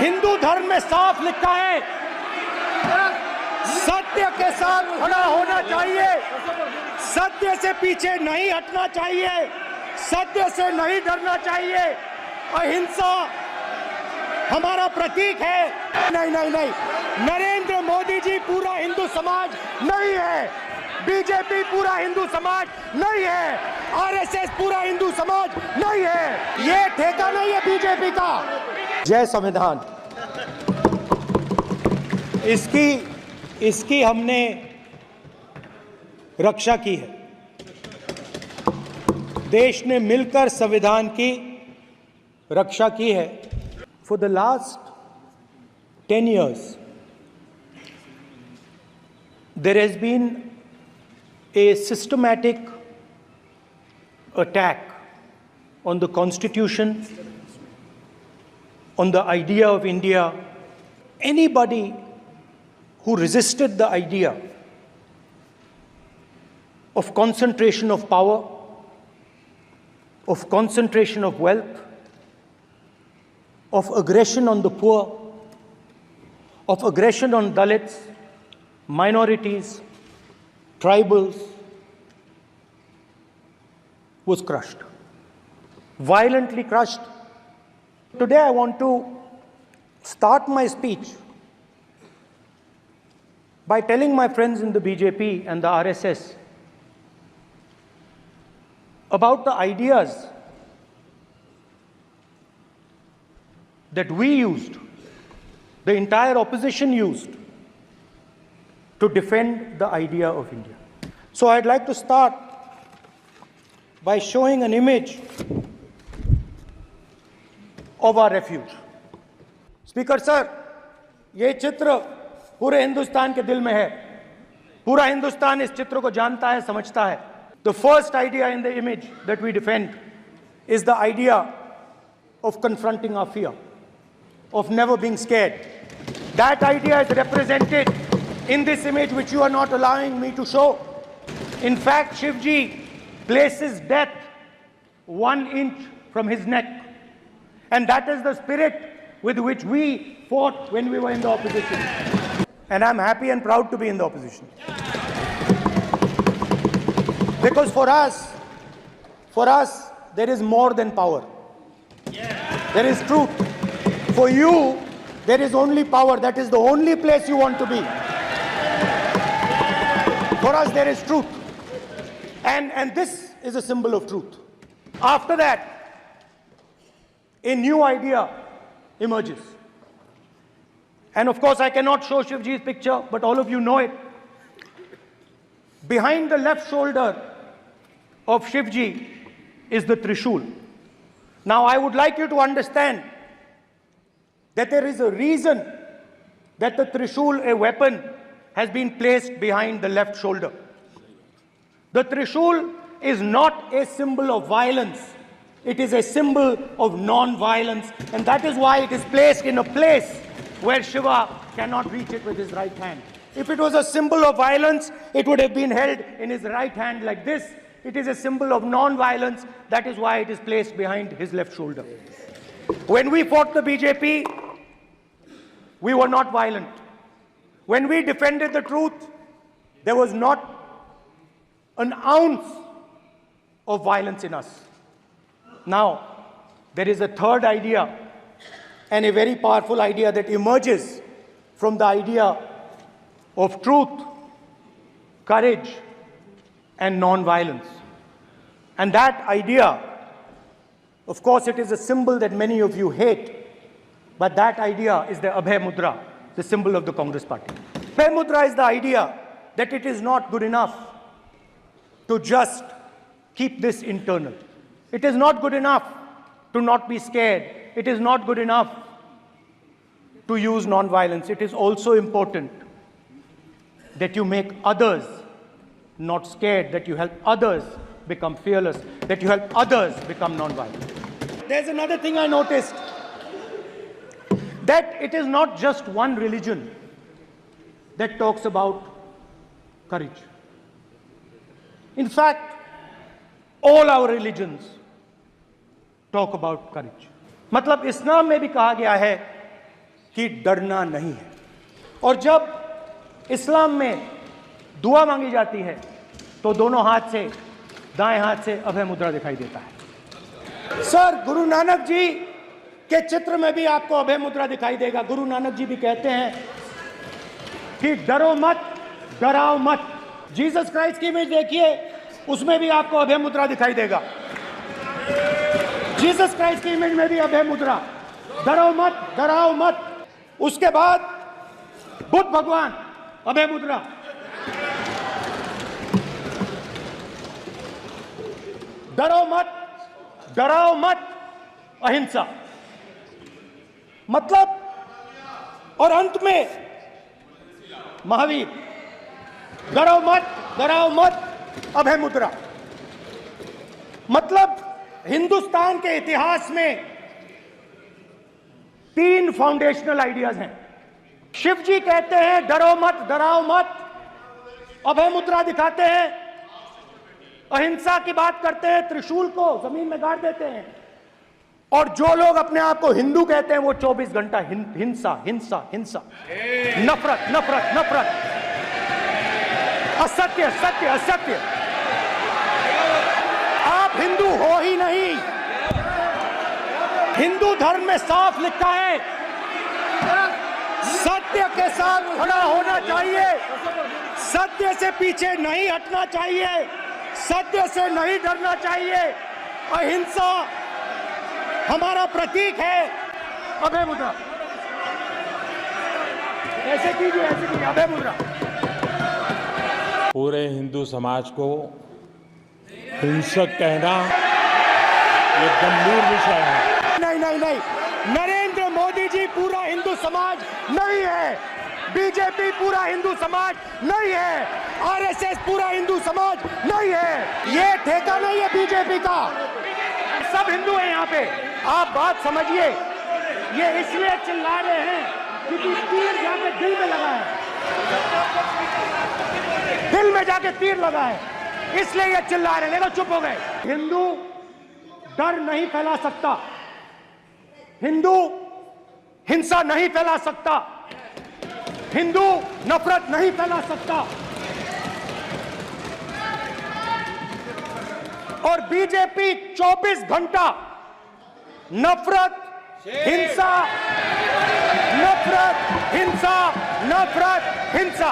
हिंदू धर्म में साफ लिखा है, सत्य के साथ खड़ा होना चाहिए, सत्य से पीछे नहीं हटना चाहिए, सत्य से नहीं डरना चाहिए। अहिंसा हमारा प्रतीक है। नहीं नहीं नहीं, नरेंद्र मोदी जी पूरा हिंदू समाज नहीं है, बीजेपी पूरा हिंदू समाज नहीं है, आरएसएस पूरा हिंदू समाज नहीं है, ये ठेका नहीं है बीजेपी का। जय संविधान। इसकी हमने रक्षा की है। देश ने मिलकर संविधान की रक्षा की है। For the last 10 years, there has been a systematic attack on the Constitution, on the idea of India. Anybody who resisted the idea of concentration of power, of concentration of wealth, of aggression on the poor, of aggression on Dalits, minorities, tribals, was crushed, violently crushed. Today I want to start my speech by telling my friends in the BJP and the RSS about the ideas that we used, the entire opposition used, to defend the idea of India. So I'd like to start by showing an image of our refuge. Speaker sir, ये चित्र पूरे हिंदुस्तान के दिल में है। पूरा हिंदुस्तान इस चित्र को जानता है, समझता है। The first idea in the image that we defend is the idea of confronting our fear, of never being scared. That idea is represented in this image, which you are not allowing me to show. In fact, Shivji places death 1 inch from his neck. And that is the spirit with which we fought when we were in the opposition. And I'm happy and proud to be in the opposition. Because for us, there is more than power. There is truth. For you, there is only power. That is the only place you want to be. For us, there is truth. And this is a symbol of truth. After that, a new idea emerges. And of course, I cannot show Shivji's picture, but all of you know it. Behind the left shoulder of Shivji is the Trishul. Now, I would like you to understand that there is a reason that the Trishul, a weapon, has been placed behind the left shoulder. The Trishul is not a symbol of violence. It is a symbol of non-violence, and that is why it is placed in a place where Shiva cannot reach it with his right hand. If it was a symbol of violence, it would have been held in his right hand like this. It is a symbol of non-violence. That is why it is placed behind his left shoulder. When we fought the BJP, we were not violent. When we defended the truth, there was not an ounce of violence in us. Now, there is a third idea, and a very powerful idea that emerges from the idea of truth, courage, and non-violence. And that idea, of course, it is a symbol that many of you hate, but that idea is the Abhay Mudra, the symbol of the Congress Party. Abhay Mudra is the idea that it is not good enough to just keep this internal. It is not good enough to not be scared. It is not good enough to use non-violence. It is also important that you make others not scared, that you help others become fearless, that you help others become non-violent. There's another thing I noticed, that it is not just one religion that talks about courage. In fact, all our religions talk about courage. मतलब इस्लाम में भी कहा गया है कि डरना नहीं है। और जब इस्लाम में दुआ मांगी जाती है तो दोनों हाथ से, दाएं हाथ से अभय मुद्रा दिखाई देता है। सर, गुरु नानक जी के चित्र में भी आपको अभय मुद्रा दिखाई देगा। गुरु नानक जी भी कहते हैं कि डरो मत, डराओ मत। जीसस क्राइस्ट की इमेज देखिए, उसमें भी आपको अभय मुद्रा दिखाई देगा। जीसस क्राइस्ट की इमेज में भी अभय मुद्रा, डरो मत, डराओ मत। उसके बाद बुद्ध भगवान, अभय मुद्रा। डरो मत, डराओ मत, अहिंसा। मतलब, और अंत में महावीर, डरो मत, डराओ मत, अभय मुद्रा। मतलब हिंदुस्तान के इतिहास में 3 फाउंडेशनल आइडियाज हैं। शिव जी कहते हैं डरो मत, डराओ मत, अभय मुद्रा दिखाते हैं, अहिंसा की बात करते हैं, त्रिशूल को जमीन में गाड़ देते हैं। और जो लोग अपने आप को हिंदू कहते हैं वो 24 घंटा हिंसा, हिंसा, हिंसा, नफरत, नफरत, नफरत, असत्य, सत्य, असत्य। आप हिंदू हो ही नहीं। हिंदू धर्म में साफ लिखा है, सत्य के साथ खड़ा होना चाहिए, सत्य से पीछे नहीं हटना चाहिए, सत्य से नहीं डरना चाहिए। अहिंसा हमारा प्रतीक है। अभय मुद्रा ऐसे कीजिए, ऐसे कीजिए, अभय मुद्रा। पूरे हिंदू समाज को हिंसक कहना ये गंभीर विषय है। नहीं नहीं नहीं, नरेंद्र मोदी जी पूरा हिंदू समाज नहीं है, बीजेपी पूरा हिंदू समाज नहीं है, आरएसएस पूरा हिंदू समाज नहीं है। ये ठेका नहीं है बीजेपी का, सब हिंदू हैं यहाँ पे। आप बात समझिए। ये इसलिए चिल्ला रहे हैं क्योंकि तीर जाके दिल में लगा है, दिल में जाके तीर लगा है, इसलिए ये चिल्ला रहे हैं। देखो, चुप हो गए। हिंदू डर नहीं फैला सकता, हिंदू हिंसा नहीं फैला सकता, हिंदू नफरत नहीं फैला सकता। और बीजेपी 24 घंटा नफरत, हिंसा, नफरत, हिंसा, नफरत, हिंसा।